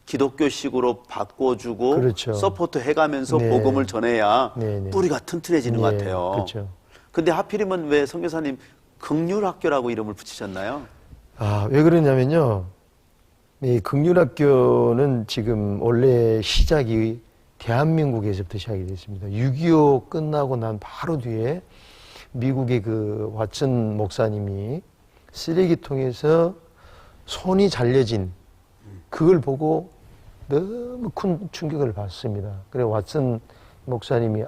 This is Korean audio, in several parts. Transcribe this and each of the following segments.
기독교식으로 바꿔주고 그렇죠. 서포트 해가면서 네. 복음을 전해야 네. 뿌리가 튼튼해지는 것 같아요. 그렇죠. 근데 하필이면 왜 선교사님 긍휼학교라고 이름을 붙이셨나요? 왜 그러냐면요. 이 긍휼학교는 지금 원래 시작이 대한민국에서부터 시작이 됐습니다. 6.25 끝나고 난 바로 뒤에 미국의 그 왓슨 목사님이 쓰레기통에서 손이 잘려진 그걸 보고 너무 큰 충격을 받습니다. 그래 왓슨 목사님이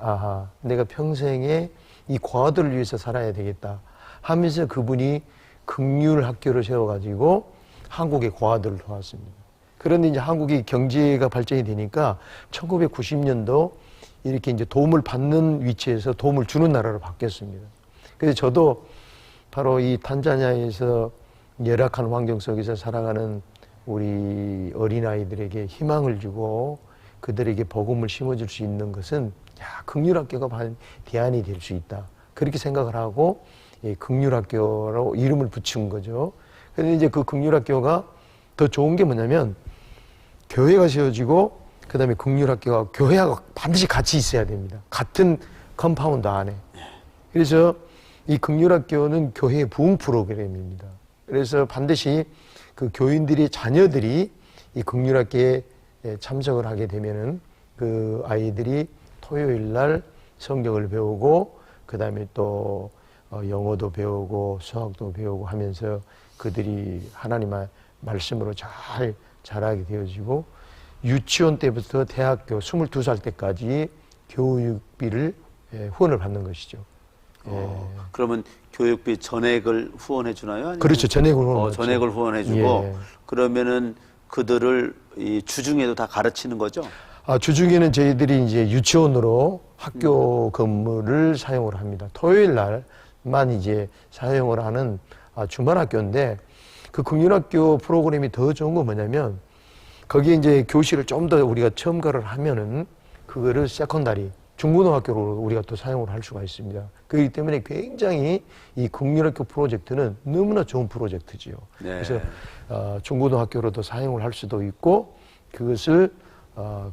내가 평생에 이 과들을 위해서 살아야 되겠다 하면서 그분이 긍휼학교를 세워가지고 한국의 과들을 도왔습니다. 그런데 이제 한국이 경제가 발전이 되니까 1990년도 이렇게 이제 도움을 받는 위치에서 도움을 주는 나라로 바뀌었습니다. 그래서 저도 바로 이 탄자니아에서 열악한 환경 속에서 살아가는 우리 어린아이들에게 희망을 주고 그들에게 복음을 심어줄 수 있는 것은 긍휼학교가 대안이 될 수 있다. 그렇게 생각을 하고 긍휼학교로 이름을 붙인 거죠. 그런데 이제 그 긍휼학교가 더 좋은 게 뭐냐면 교회가 세워지고 그다음에 긍휼학교가 교회하고 반드시 같이 있어야 됩니다. 같은 컴파운드 안에. 그래서 이 긍휼학교는 교회의 부흥 프로그램입니다. 그래서 반드시 그 교인들이 자녀들이 이 긍휼학교에 참석을 하게 되면은 그 아이들이 토요일 날 성경을 배우고 그다음에 또 영어도 배우고 수학도 배우고 하면서 그들이 하나님의 말씀으로 잘 자라게 되어지고 유치원 때부터 대학교 22살 때까지 교육비를 후원을 받는 것이죠. 그러면 교육비 전액을 후원해 주나요? 아니면 그렇죠. 전액을 후원해 전액을 후원해 주고 그러면은 그들을 이 주중에도 다 가르치는 거죠? 주중에는 저희들이 이제 유치원으로 학교 근무를 사용을 합니다. 토요일 날만 이제 사용을 하는 주말 학교인데 그 긍휼학교 프로그램이 더 좋은 건 뭐냐면 거기에 이제 교실을 좀 더 우리가 첨가를 하면은 그거를 세컨다리 중고등학교로 우리가 또 사용을 할 수가 있습니다. 그렇기 때문에 굉장히 이 긍휼학교 프로젝트는 너무나 좋은 프로젝트지요. 네. 그래서 중고등학교로도 사용을 할 수도 있고 그것을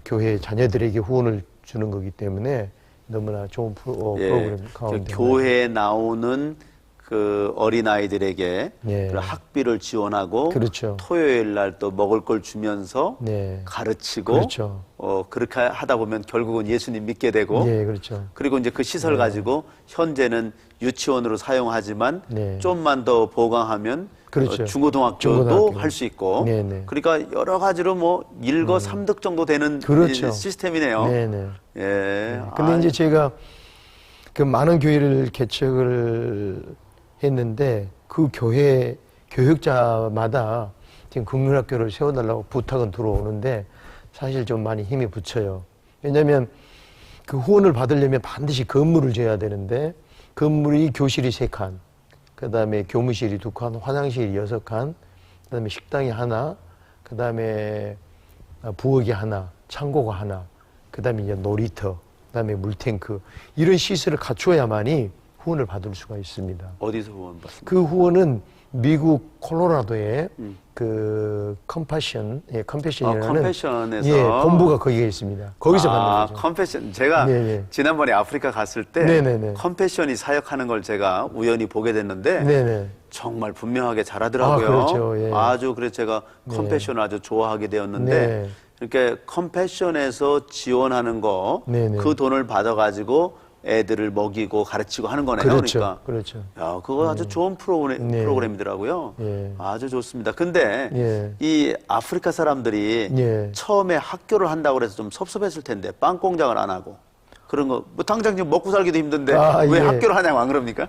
교회 자녀들에게 후원을 주는 거기 때문에 너무나 좋은 프로그램 가운데 교회에 나오는 그 어린아이들에게 그 학비를 지원하고 그렇죠. 토요일 날 또 먹을 걸 주면서 가르치고 그렇죠. 그렇게 하다 보면 결국은 예수님 믿게 되고 그렇죠. 그리고 이제 그 시설 가지고 현재는 유치원으로 사용하지만 좀만 더 보강하면 그렇죠. 중고등학교도 할 수 있고 그러니까 여러 가지로 뭐 일거 삼득 정도 되는 그렇죠. 시스템이네요. 근데 이제 제가 그 많은 교회를 개척을 했는데 그 교회 교육자마다 지금 긍휼학교를 세워달라고 부탁은 들어오는데 사실 좀 많이 힘이 붙여요. 왜냐하면 그 후원을 받으려면 반드시 건물을 지어야 되는데 건물이 교실이 3칸, 그 다음에 교무실이 2칸, 화장실이 6칸, 그 다음에 식당이 하나, 그 다음에 부엌이 하나, 창고가 하나, 그 다음에 이제 놀이터, 그 다음에 물탱크 이런 시설을 갖추어야만이 후원을 받을 수가 있습니다. 어디서 후원 받습니까? 그 후원은 미국 콜로라도의 그 컴패션이라는 컴패션에서 본부가 거기에 있습니다. 거기서 받는 거죠. 컴패션 제가 지난번에 아프리카 갔을 때 컴패션이 사역하는 걸 제가 우연히 보게 됐는데 정말 분명하게 잘하더라고요. 그렇죠. 아주 그래서 제가 컴패션을 아주 좋아하게 되었는데 이렇게 컴패션에서 지원하는 거 그 돈을 받아가지고 애들을 먹이고 가르치고 하는 거네요. 그러니까. 야, 그거 아주 좋은 프로그램이더라고요. 아주 좋습니다. 근데 이 아프리카 사람들이 처음에 학교를 한다고 해서 좀 섭섭했을 텐데 빵 공장을 안 하고 그런 거 뭐 당장 지금 먹고 살기도 힘든데 왜 학교를 하냐고 안 그럽니까?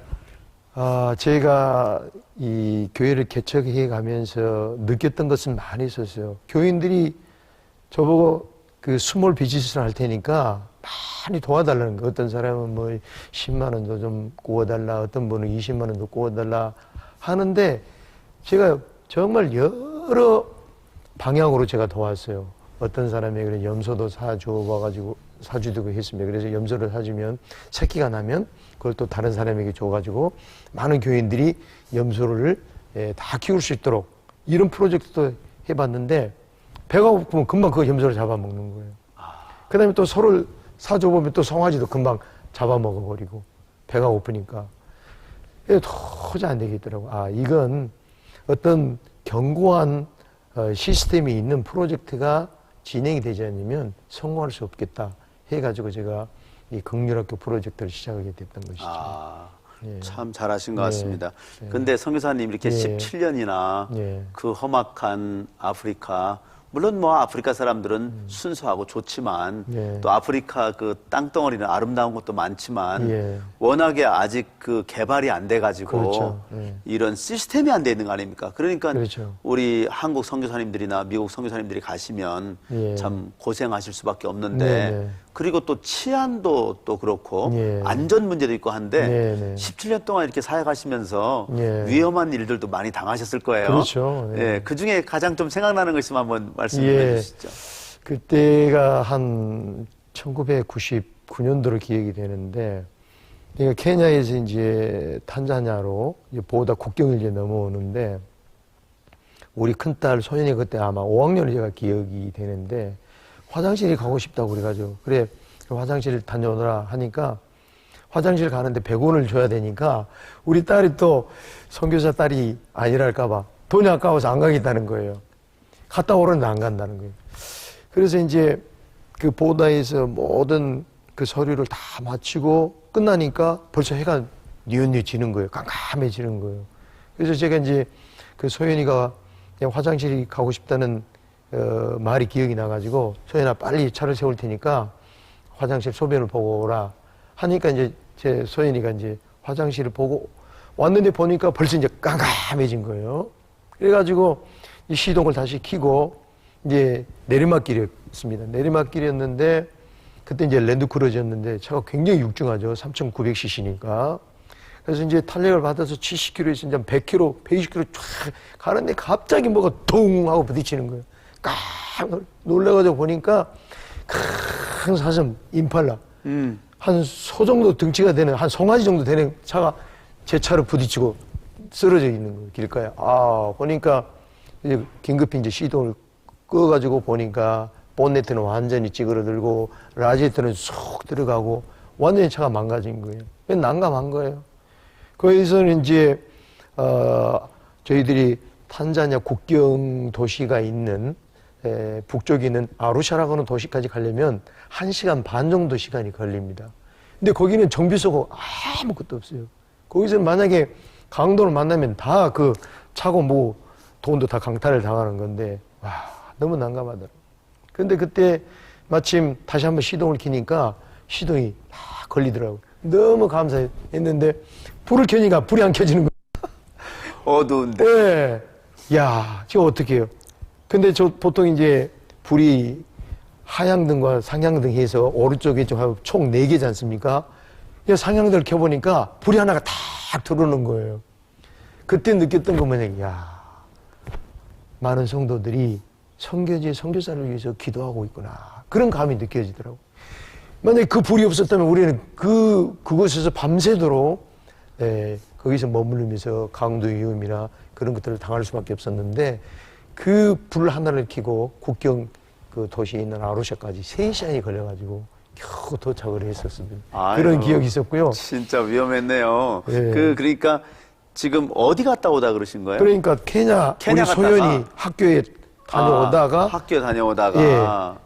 제가 이 교회를 개척해 가면서 느꼈던 것은 많이 있었어요. 교인들이 저보고 그 스몰 비즈니스를 할 테니까 많이 도와달라는 거. 어떤 사람은 뭐 10만 원도 좀 구워달라, 어떤 분은 20만 원도 구워달라 하는데 제가 정말 여러 방향으로 제가 도왔어요. 어떤 사람에게 염소도 사주고 했습니다. 그래서 염소를 사주면 새끼가 나면 그걸 또 다른 사람에게 줘가지고 많은 교인들이 염소를 다 키울 수 있도록 이런 프로젝트도 해봤는데 배가 고프면 금방 그 염소를 잡아먹는 거예요. 그 다음에 또 소를 사줘보면 또 송아지도 금방 잡아먹어버리고 배가 고프니까. 도저히 안 되겠더라고. 아, 이건 어떤 견고한 시스템이 있는 프로젝트가 진행이 되지 않으면 성공할 수 없겠다 해가지고 제가 이 긍휼학교 프로젝트를 시작하게 됐던 것이죠. 아, 예. 참 잘하신 것 예. 같습니다. 예. 근데 선교사님 이렇게 예. 17년이나 예. 그 험악한 아프리카, 물론 뭐 아프리카 사람들은 순수하고 좋지만 예. 또 아프리카 그 땅덩어리는 아름다운 것도 많지만 예. 워낙에 아직 그 개발이 안 돼가지고 그렇죠. 예. 이런 시스템이 안 돼 있는 거 아닙니까? 그러니까 그렇죠. 우리 한국 선교사님들이나 미국 선교사님들이 가시면 예. 참 고생하실 수밖에 없는데 네네. 그리고 또 치안도 또 그렇고 예. 안전 문제도 있고 한데 네네. 17년 동안 이렇게 사역하시면서 예. 위험한 일들도 많이 당하셨을 거예요. 그렇죠. 예. 예, 그 중에 가장 좀 생각나는 거 있으면 한번 말씀 좀 해주시죠. 그때가 한 1999년도로 기억이 되는데, 그러니까 케냐에서 이제 탄자니아로 이제 보다 국경을 이제 넘어오는데, 우리 큰딸 소연이 그때 아마 5학년을 제가 기억이 되는데, 화장실에 가고 싶다고 그래가지고, 그래, 화장실 다녀오느라 하니까, 화장실 가는데 100원을 줘야 되니까, 우리 딸이 또 선교사 딸이 아니랄까봐 돈이 아까워서 안 가겠다는 거예요. 갔다 오는데 안 간다는 거예요. 그래서 이제 그 보다에서 모든 그 서류를 다 마치고 끝나니까 벌써 해가 뉘엿뉘엿지는 거예요. 깜깜해지는 거예요. 그래서 제가 이제 그 소연이가 그냥 화장실이 가고 싶다는 말이 기억이 나가지고 소연아 빨리 차를 세울 테니까 화장실 소변을 보고 오라 하니까 이제 제 소연이가 이제 화장실을 보고 왔는데 보니까 벌써 이제 깜깜해진 거예요. 그래가지고 이 시동을 다시 켜고 이제 내리막길이었습니다. 내리막길이었는데 그때 이제 랜드크루저였는데 차가 굉장히 육중하죠. 3,900cc니까. 그래서 이제 탄력을 받아서 70km에서 이제 100km, 120km 쫙 가는데 갑자기 뭐가 동 하고 부딪히는 거예요. 깜 놀라가지고 보니까 큰 사슴 임팔라 한 소 정도 등치가 되는 한 송아지 정도 되는 차가 제 차로 부딪히고 쓰러져 있는 거예요. 길가에. 아 보니까 이제 긴급히 이제 시동을 꺼가지고 보니까 본네트는 완전히 찌그러들고 라지에트는 쏙 들어가고 완전히 차가 망가진 거예요. 난감한 거예요. 거기서는 이제 저희들이 탄자니아 국경 도시가 있는 북쪽에 있는 아루샤라고 하는 도시까지 가려면 1시간 반 정도 시간이 걸립니다. 근데 거기는 정비소가 아무것도 없어요. 거기서는 만약에 강도를 만나면 다 그 차고 뭐 돈도 다 강탈을 당하는 건데 와 너무 난감하더라고요. 근데 그때 마침 다시 한번 시동을 켜니까 시동이 다 걸리더라고요. 너무 감사했는데 불을 켜니까 불이 안 켜지는 거예요. 어두운데. 네. 야, 지금 어떻게 해요? 근데 저 보통 이제 불이 하향등과 상향등 해서 오른쪽에 총 4개지 않습니까? 상향등을 켜보니까 불이 하나가 탁 들어오는 거예요. 그때 느꼈던 거 뭐냐면, 야, 많은 성도들이 선교지의 선교사를 위해서 기도하고 있구나. 그런 감이 느껴지더라고요. 만약에 그 불이 없었다면 우리는 그곳에서 밤새도록 거기서 머무르면서 강도 위험이나 그런 것들을 당할 수밖에 없었는데 그 불 하나를 켜고 국경 그 도시에 있는 아루샤까지 3시간이 걸려가지고 겨우 도착을 했었습니다. 아유, 그런 기억이 있었고요. 진짜 위험했네요. 네. 그러니까 지금 어디 갔다 오다 그러신 거예요? 그러니까 케냐 우리 소연이 학교에 다녀오다가 학교 다녀오다가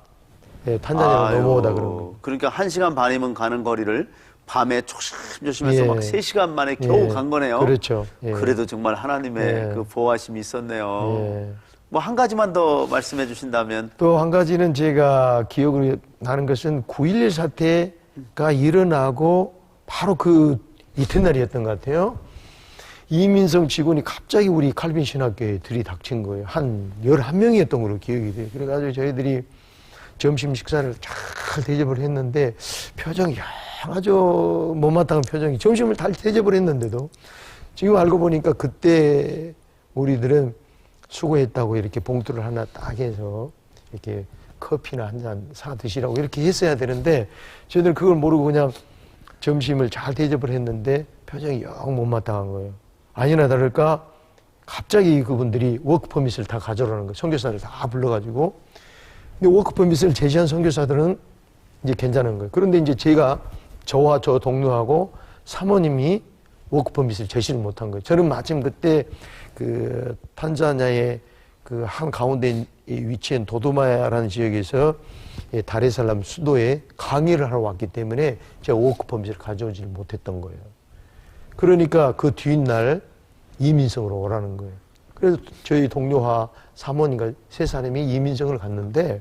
탄자니아로 넘어오다 그런 거예요. 그러니까 1시간 반이면 가는 거리를 밤에 조심조심해서 막 3시간 만에 겨우 간 거네요. 그렇죠. 그래도 정말 하나님의 그 보호하심이 있었네요. 뭐 한 가지만 더 말씀해 주신다면. 또 한 가지는 제가 기억을 나는 것은 9.11 사태가 일어나고 바로 그 이튿날이었던 것 같아요. 이민성 직원이 갑자기 우리 칼빈 신학교에 들이닥친 거예요. 한 11명이었던 걸로 기억이 돼요. 그래가지고 저희들이 점심 식사를 잘 대접을 했는데 표정이 아주 못마땅한 표정이 점심을 다 대접을 했는데도 지금 알고 보니까 그때 우리들은 수고했다고 이렇게 봉투를 하나 딱 해서 이렇게 커피나 한 잔 사 드시라고 이렇게 했어야 되는데 저희들은 그걸 모르고 그냥 점심을 잘 대접을 했는데 표정이 영 못마땅한 거예요. 아니나 다를까 갑자기 그분들이 워크퍼밋을 다 가져오라는 거예요. 선교사를 다 불러가지고. 근데 워크퍼밋을 제시한 선교사들은 이제 괜찮은 거예요. 그런데 이제 저와 저 동료하고 사모님이 워크퍼밋을 제시를 못한 거예요. 저는 마침 그때 그 탄자니아의 그 한 가운데 위치한 도도마야라는 지역에서 다레살람 수도에 강의를 하러 왔기 때문에 제가 워크퍼밋을 가져오지를 못했던 거예요. 그러니까 그 뒷날 이민성으로 오라는 거예요. 그래서 저희 동료와 사모님과 세 사람이 이민성을 갔는데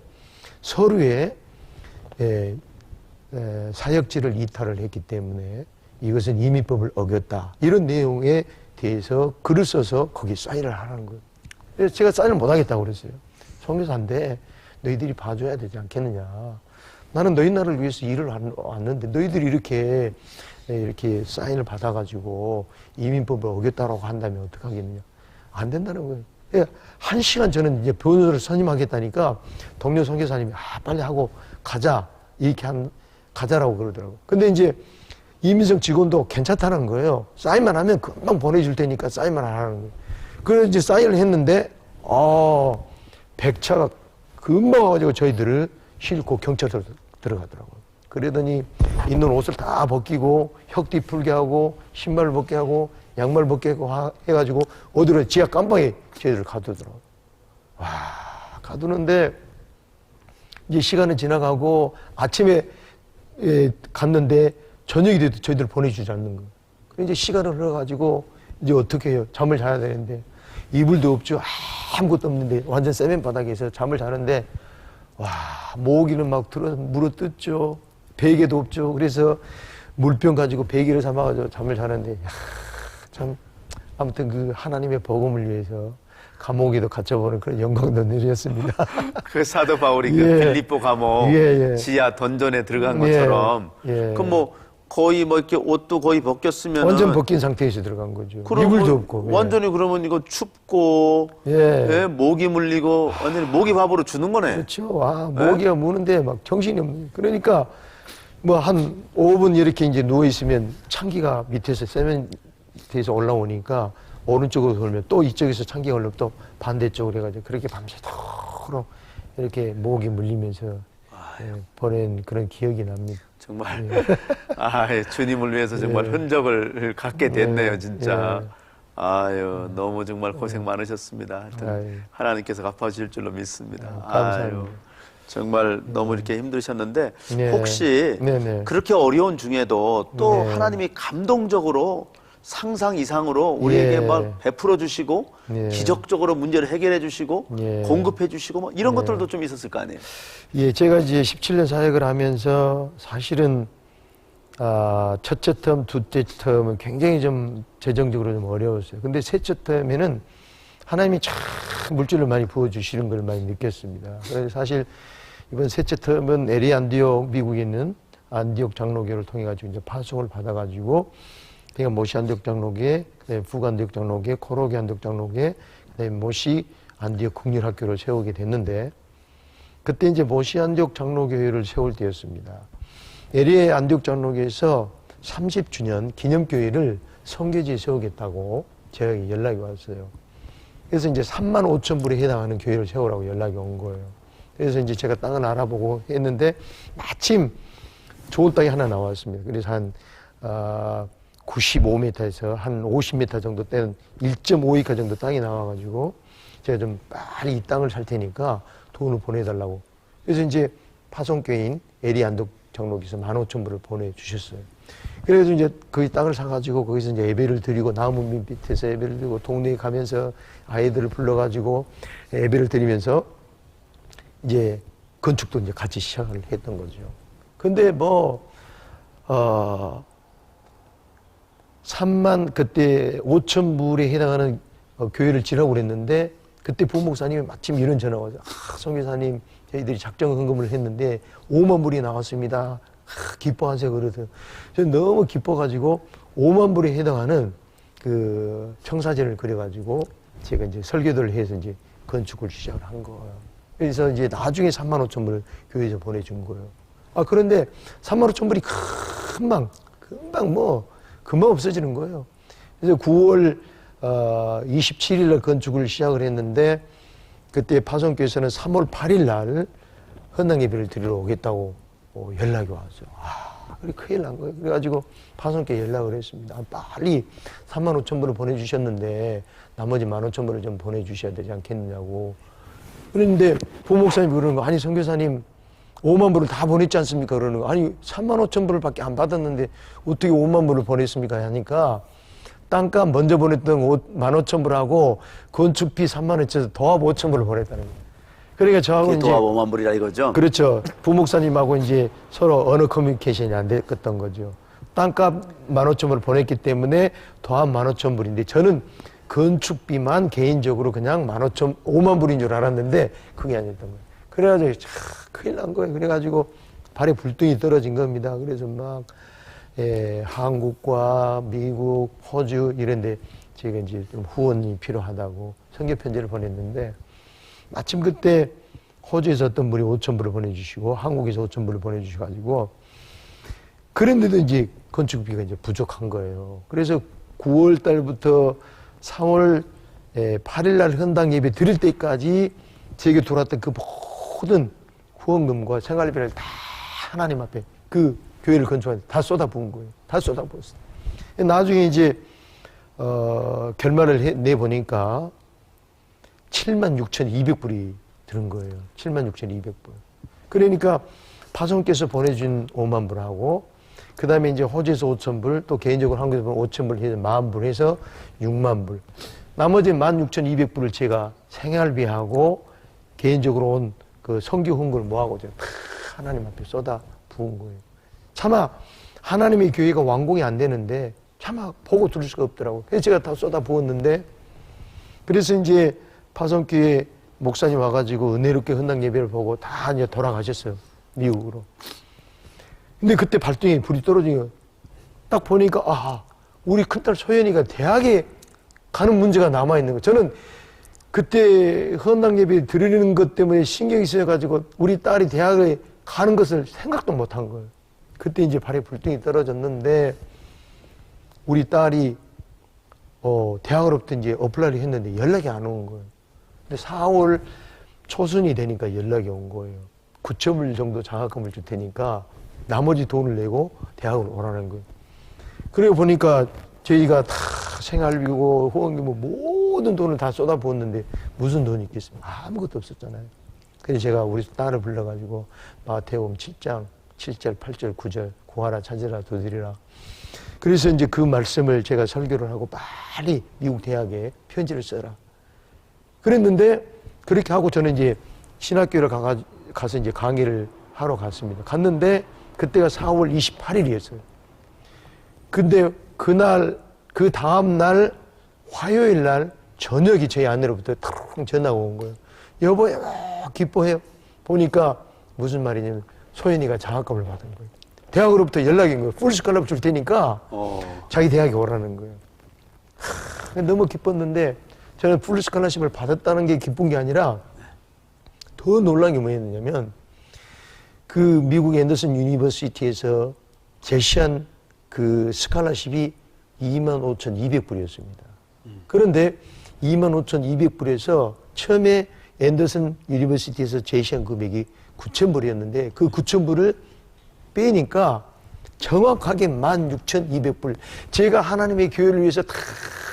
서류에 사역지를 이탈을 했기 때문에 이것은 이민법을 어겼다. 이런 내용에 대해서 글을 써서 거기 사인을 하라는 거예요. 그래서 제가 사인을 못 하겠다고 그랬어요. 선교사인데 너희들이 봐줘야 되지 않겠느냐. 나는 너희 나라를 위해서 일을 왔는데 너희들이 이렇게 사인을 받아가지고 이민법을 어겼다라고 한다면 어떡하겠느냐. 안 된다는 거예요. 그러니까 1시간 저는 이제 변호를 선임하겠다니까 동료 선교사님이 빨리 하고 가자. 가자라고 그러더라고요. 근데 이제 이민성 직원도 괜찮다는 거예요. 사인만 하면 금방 보내줄 테니까 사인만 하라는 거예요. 그래서 이제 사인을 했는데, 백차가 금방 와가지고 저희들을 싣고 경찰서로 들어가더라고요. 그러더니 있는 옷을 다 벗기고, 혁띠 풀게 하고, 신발을 벗게 하고, 양말 벗게 하고 해가지고, 어디로 지하 깜방에 저희들을 가두더라고요. 와, 가두는데, 이제 시간은 지나가고, 아침에 갔는데, 저녁이 돼도 저희들 보내주지 않는 거예요. 그래서 이제 시간을 흘러가지고, 이제 어떻게 해요? 잠을 자야 되는데, 이불도 없죠. 아무것도 없는데, 완전 세면 바닥에서 잠을 자는데, 와, 모기는 막 물어뜯죠. 베개도 없죠. 그래서 물병 가지고 베개를 삼아가지고 잠을 자는데, 참, 아무튼 그 하나님의 복음을 위해서 감옥에도 갇혀보는 그런 영광도 누렸습니다. 그 사도 바울이 그 빌립보 감옥 지하 던전에 들어간 것처럼. 그럼 뭐 거의 뭐 이렇게 옷도 거의 벗겼으면 완전 벗긴 상태에서 들어간 거죠. 이불도 없고. 완전히 그러면 이거 춥고 모기 물리고 완전히 모기 밥으로 주는 거네. 그렇죠. 모기가 무는데 막 정신이 없는. 그러니까 뭐 한 5분 이렇게 이제 누워 있으면 찬기가 밑에서 세면대에서 올라오니까 오른쪽으로 돌면 또 이쪽에서 찬기가 올라오면 또 반대쪽으로 해가지고 그렇게 밤새도록 이렇게 모기 물리면서 보낸 그런 기억이 납니다. 정말 주님을 위해서 정말 흔적을 갖게 됐네요, 진짜. 아유, 너무 정말 고생 많으셨습니다. 하여튼 하나님께서 갚아주실 줄로 믿습니다. 감사합니다. 정말 너무 이렇게 힘드셨는데 혹시 그렇게 어려운 중에도 또 하나님이 감동적으로 상상 이상으로 우리에게 막 베풀어 주시고 기적적으로 문제를 해결해 주시고 공급해 주시고 뭐 이런 것들도 좀 있었을 거 아니에요? 제가 이제 17년 사역을 하면서 사실은 첫째 텀, 둘째 텀은 굉장히 좀 재정적으로 좀 어려웠어요. 근데 셋째 텀에는 하나님이 참 물질을 많이 부어주시는 걸 많이 느꼈습니다. 그래서 사실 이번 셋째 텀은 LA 안디옥, 미국에 있는 안디옥 장로교를 통해 가지고 이제 파송을 받아가지고 그러니까 모시 안디옥 장로교회, 북 안디옥 장로교회, 코로게 안디옥 교회, 그다음에 모시 안디옥 국률학교를 세우게 됐는데 그때 이제 모시 안디옥 장로교회를 세울 때였습니다. LA 안디옥 장로교회에서 30주년 기념교회를 성교지에 세우겠다고 제가 연락이 왔어요. 그래서 이제 35,000불에 해당하는 교회를 세우라고 연락이 온 거예요. 그래서 이제 제가 땅을 알아보고 했는데 마침 좋은 땅이 하나 나왔습니다. 그래서 한 95m에서 한 50m 정도 되는 1.5에이커 정도 땅이 나와가지고 제가 좀 빨리 이 땅을 살 테니까 돈을 보내달라고. 그래서 이제 파송교회인 LA 안디옥 장로교에서 15,000불을 보내주셨어요. 그래서 이제 그 땅을 사가지고 거기서 이제 예배를 드리고 나무 밑에서 예배를 드리고 동네에 가면서 아이들을 불러가지고 예배를 드리면서 이제 건축도 이제 같이 시작을 했던 거죠. 근데 그때 5,000불에 해당하는 교회를 지라고 그랬는데 그때 부목사님이 마침 이런 전화가 와서 선교사님 저희들이 작정 헌금을 했는데 5만 불이 나왔습니다. 기뻐하세요 그러더라고요. 저는 너무 기뻐가지고 5만 불에 해당하는 그 청사진을 그려가지고 제가 이제 설교들을 해서 이제 건축을 시작을 한 거예요. 그래서 이제 나중에 35,000불을 교회에서 보내준 거예요. 그런데 35,000불이 금방 없어지는 거예요. 그래서 9월 27일 날 건축을 시작을 했는데 그때 파송교에서는 3월 8일 날 헌당 예배를 드리러 오겠다고 연락이 왔어요. 그래 큰일 난 거예요. 그래가지고 파송교에 연락을 했습니다. 빨리 35,000불을 보내주셨는데 나머지 15,000불을 좀 보내주셔야 되지 않겠느냐고. 그런데 부목사님이 그러는 거, 아니 선교사님 5만 불을 다 보냈지 않습니까? 그러는 거. 아니 35,000불을 밖에 안 받았는데 어떻게 5만 불을 보냈습니까? 하니까 땅값 먼저 보냈던 15,000불하고 건축비 3만 원 쳐서 더하고 5,000불을 보냈다는 거예요. 그러니까 저하고 이제 더하고 5만 불이라 이거죠? 그렇죠. 부목사님하고 이제 서로 언어 커뮤니케이션이 안 됐던 거죠. 땅값 15,000불을 보냈기 때문에 더한 15,000불인데 저는 건축비만 개인적으로 그냥 5만 불인 줄 알았는데 그게 아니었던 거예요. 그래가지고 큰일 난 거예요. 그래가지고 발에 불똥이 떨어진 겁니다. 그래서 막 한국과 미국, 호주 이런데 제가 이제 좀 후원이 필요하다고 선교 편지를 보냈는데 마침 그때 호주에서 어떤 분이 5,000불을 보내주시고 한국에서 5,000불을 보내주셔가지고 그런데도 이제 건축비가 이제 부족한 거예요. 그래서 9월 달부터 3월 8일 날 헌당 예배 드릴 때까지 제게 들어왔던 그 모든 후원금과 생활비를 다 하나님 앞에 그 교회를 건축하는데 다 쏟아부은 거예요. 다 쏟아부었어요. 나중에 이제 결말을 내보니까 76,200불이 들은 거예요. 76,200불. 그러니까 파송께서 보내준 5만 불하고 그 다음에 이제 호주에서 5,000불 또 개인적으로 한국에서 5,000불 해서 10,000불 해서 6만 불. 나머지 16,200불을 제가 생활비하고 개인적으로 온 그 선교 헌금을 모아고 제가 하나님 앞에 쏟아 부은 거예요. 차마 하나님의 교회가 완공이 안 되는데 차마 보고 들을 수가 없더라고요. 그래서 제가 다 쏟아 부었는데 그래서 이제 파송교회 목사님 와가지고 은혜롭게 헌당 예배를 보고 다 이제 돌아가셨어요. 미국으로. 근데 그때 발등에 불이 떨어진 거예요. 딱 보니까 우리 큰딸 소연이가 대학에 가는 문제가 남아있는 거예요. 저는 그때 헌당 예배 드리는 것 때문에 신경이 쓰여가지고 우리 딸이 대학에 가는 것을 생각도 못한 거예요. 그때 이제 발에 불등이 떨어졌는데 우리 딸이 대학으로부터 이제 어플라이를 했는데 연락이 안 온 거예요. 근데 4월 초순이 되니까 연락이 온 거예요. 9,000불 정도 장학금을 줄 테니까 나머지 돈을 내고 대학으로 오라는 거예요. 그러고 보니까 저희가 다 생활비고 후원금고 모든 돈을 다 쏟아부었는데 무슨 돈이 있겠습니까? 아무것도 없었잖아요. 그래서 제가 우리 딸을 불러가지고 마태복음 7장 7절, 8절, 9절 구하라 찾으라 두드리라. 그래서 이제 그 말씀을 제가 설교를 하고 빨리 미국 대학에 편지를 써라. 그랬는데 그렇게 하고 저는 이제 신학교를 가서 이제 강의를 하러 갔습니다. 갔는데 그때가 4월 28일이었어요. 근데 그 다음 날 화요일 날 저녁에 저희 아내로부터 탁 전화가 온 거예요. 여보, 기뻐해요. 보니까 무슨 말이냐면 소연이가 장학금을 받은 거예요. 대학으로부터 연락이 온 거예요. 풀스칼럽 줄 테니까 자기 대학에 오라는 거예요. 너무 기뻤는데 저는 풀스칼러십을 받았다는 게 기쁜 게 아니라 더 놀란 게 뭐였냐면 그 미국 앤더슨 유니버시티에서 제시한 그 스칼러십이 25,200불이었습니다. 그런데 25,200불에서 처음에 앤더슨 유니버시티에서 제시한 금액이 9,000불이었는데 그 9,000불을 빼니까 정확하게 16,200불. 제가 하나님의 교회를 위해서 다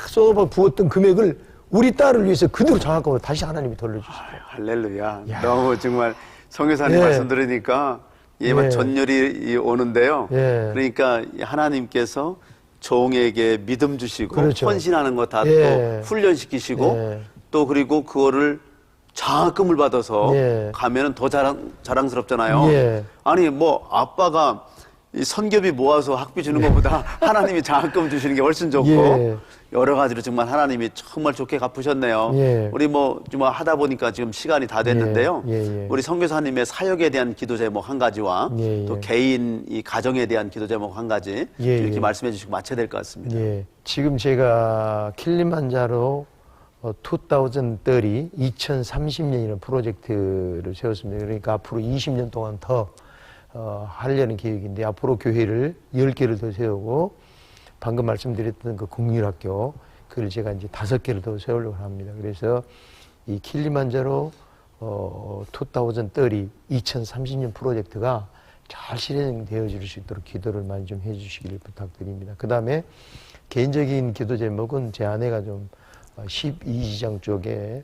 쏟아 부었던 금액을 우리 딸을 위해서 그대로 장학금으로 다시 하나님이 돌려주셨어요. 할렐루야. 너무 정말 성교사님 말씀 들으니까 전열이 오는데요. 그러니까 하나님께서 종에게 믿음 주시고 헌신하는 거 다 또 훈련시키시고 또 그리고 그거를 장학금을 받아서 가면은 더 자랑스럽잖아요. 아니 뭐 아빠가 이 선교비 모아서 학비 주는 것보다 하나님이 장학금 주시는 게 훨씬 좋고 여러 가지로 정말 하나님이 정말 좋게 갚으셨네요. 우리 뭐 좀 하다 보니까 지금 시간이 다 됐는데요. 우리 선교사님의 사역에 대한 기도 제목 한 가지와 또 개인 이 가정에 대한 기도 제목 한 가지 이렇게 말씀해 주시고 마쳐야 될 것 같습니다. 지금 제가 킬리만자로 2030년이라는 프로젝트를 세웠습니다. 그러니까 앞으로 20년 동안 더 하려는 계획인데 앞으로 교회를 10개를 더 세우고 방금 말씀드렸던 그 국률학교 그걸 제가 이제 5개를 더 세우려고 합니다. 그래서 이 킬리만자로 2030 2030년 프로젝트가 잘 실행되어질 수 있도록 기도를 많이 좀 해주시기를 부탁드립니다. 그 다음에 개인적인 기도 제목은 제 아내가 좀 12지장 쪽에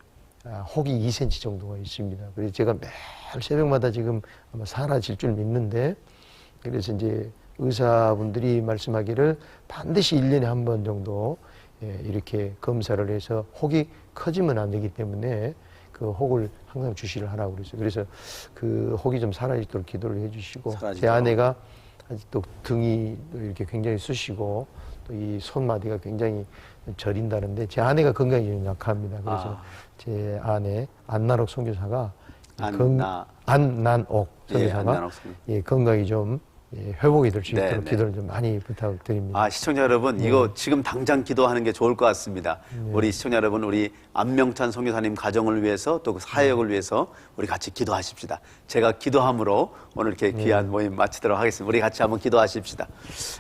혹이 2cm 정도가 있습니다. 그래서 제가 매일 새벽마다 지금 아마 사라질 줄 믿는데, 그래서 이제 의사분들이 말씀하기를 반드시 1년에 한 번 정도 이렇게 검사를 해서 혹이 커지면 안 되기 때문에 그 혹을 항상 주시를 하라고 그랬어요. 그래서 그 혹이 좀 사라지도록 기도를 해주시고, 제 아내가 아직도 등이 이렇게 굉장히 쑤시고 또 이 손마디가 굉장히 저린다는데, 제 아내가 건강이 좀 약합니다. 그래서 제 아내 안난옥 선교사가 안난옥 선교사가 건강이 좀 회복이 될 수 있도록 기도를 좀 많이 부탁드립니다. 시청자 여러분, 이거 지금 당장 기도하는 게 좋을 것 같습니다. 우리 시청자 여러분, 우리 안명찬 선교사님 가정을 위해서 또 그 사역을 위해서 우리 같이 기도하십시다. 제가 기도함으로 오늘 이렇게 귀한 모임 마치도록 하겠습니다. 우리 같이 한번 기도하십시다.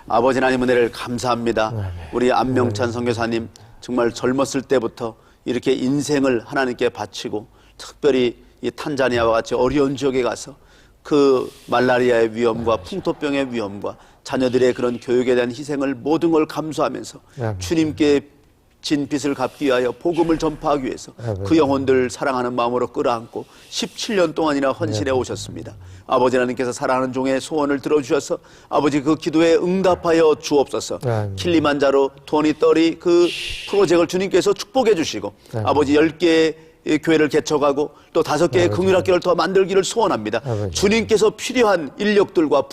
아버지 하나님 은혜를 감사합니다. 우리 안명찬 선교사님 정말 젊었을 때부터 이렇게 인생을 하나님께 바치고, 특별히 이 탄자니아와 같이 어려운 지역에 가서 그 말라리아의 위험과 풍토병의 위험과 자녀들의 그런 교육에 대한 희생을 모든 걸 감수하면서 주님께 진 빚을 갚기 위하여 복음을 전파하기 위해서 그 영혼들 사랑하는 마음으로 끌어안고 17년 동안이나 헌신해 오셨습니다. 아버지 하나님께서 사랑하는 종의 소원을 들어주셔서 아버지 그 기도에 응답하여 주옵소서. 킬리만자로 2030 그 프로젝트를 주님께서 축복해 주시고 아버지 10개의 교회를 개척하고 또 5개의 긍휼학교를 더 만들기를 소원합니다. 주님께서 필요한 인력들과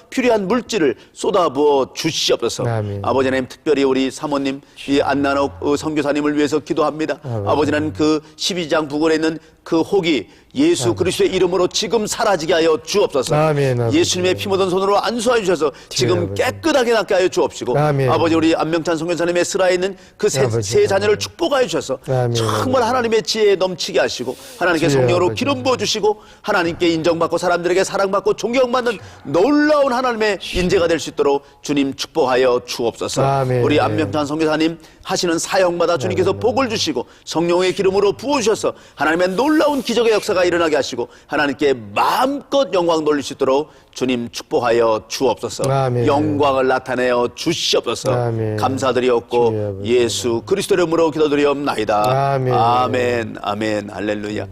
필요한 물질을 쏟아부어 주시옵소서. 아버지 하나님, 특별히 우리 사모님 이 안난옥 선교사님을 위해서 기도합니다. 아버지 하나님, 그 12장 부근에 있는 그 혹이 예수 그리스도의 이름으로 지금 사라지게 하여 주옵소서. 예수님의 피 묻은 손으로 안수하여 주셔서 지금 깨끗하게 낫게 하여 주옵시고, 아버지 우리 안명찬 선교사님의 슬하에 있는 그 세 자녀를 축복하여 주셔서 정말 하나님의 지혜에 넘치게 하시고, 하나님께 성령으로 기름 부어주시고, 하나님께 인정받고 사람들에게 사랑받고 존경받는 놀라운 하나님의 인재가 될 수 있도록 주님 축복하여 주옵소서. 우리 안명찬 선교사님 하시는 사역마다 주님께서 복을 주시고 성령의 기름으로 부어주셔서 하나님의 놀라운 기적의 역사가 일어나게 하시고 하나님께 마음껏 영광 돌릴 수 있도록 주님 축복하여 주옵소서. 영광을 나타내어 주시옵소서. 감사드리옵고 예수 그리스도 이름으로 기도드리옵나이다. 아멘. 아멘. 할렐루야.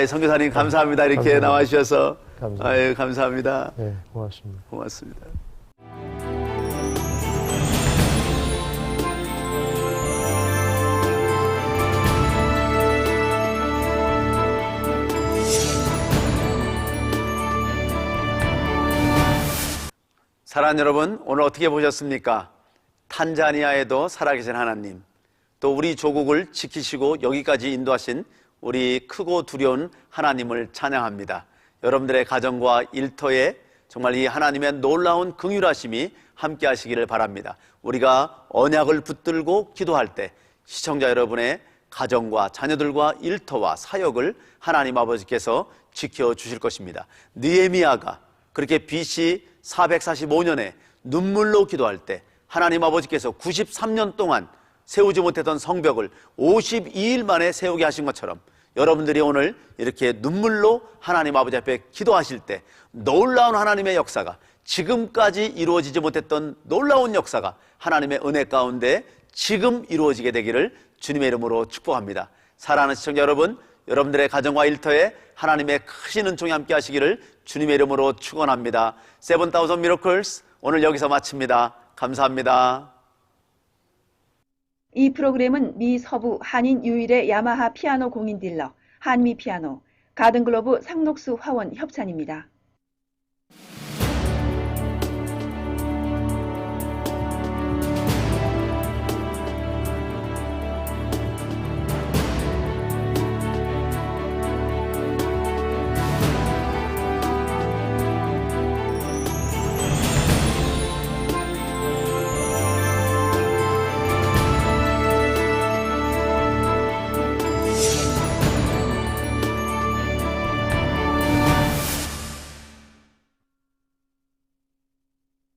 선교사님 감사합니다. 이렇게 나와주셔서. 감사합니다. 네, 고맙습니다. 고맙습니다. 사랑하는 여러분, 오늘 어떻게 보셨습니까? 탄자니아에도 살아계신 하나님, 또 우리 조국을 지키시고 여기까지 인도하신 우리 크고 두려운 하나님을 찬양합니다. 여러분들의 가정과 일터에 정말 이 하나님의 놀라운 긍휼하심이 함께 하시기를 바랍니다. 우리가 언약을 붙들고 기도할 때 시청자 여러분의 가정과 자녀들과 일터와 사역을 하나님 아버지께서 지켜주실 것입니다. 느헤미야가 그렇게 BC 445년에 눈물로 기도할 때 하나님 아버지께서 93년 동안 세우지 못했던 성벽을 52일 만에 세우게 하신 것처럼, 여러분들이 오늘 이렇게 눈물로 하나님 아버지 앞에 기도하실 때 놀라운 하나님의 역사가, 지금까지 이루어지지 못했던 놀라운 역사가 하나님의 은혜 가운데 지금 이루어지게 되기를 주님의 이름으로 축복합니다. 사랑하는 시청자 여러분, 여러분들의 가정과 일터에 하나님의 크신 은총이 함께 하시기를 주님의 이름으로 축원합니다. 7,000 Miracles 오늘 여기서 마칩니다. 감사합니다. 이 프로그램은 미 서부 한인 유일의 야마하 피아노 공인 딜러 한미 피아노, 가든글로브 상록수 화원 협찬입니다.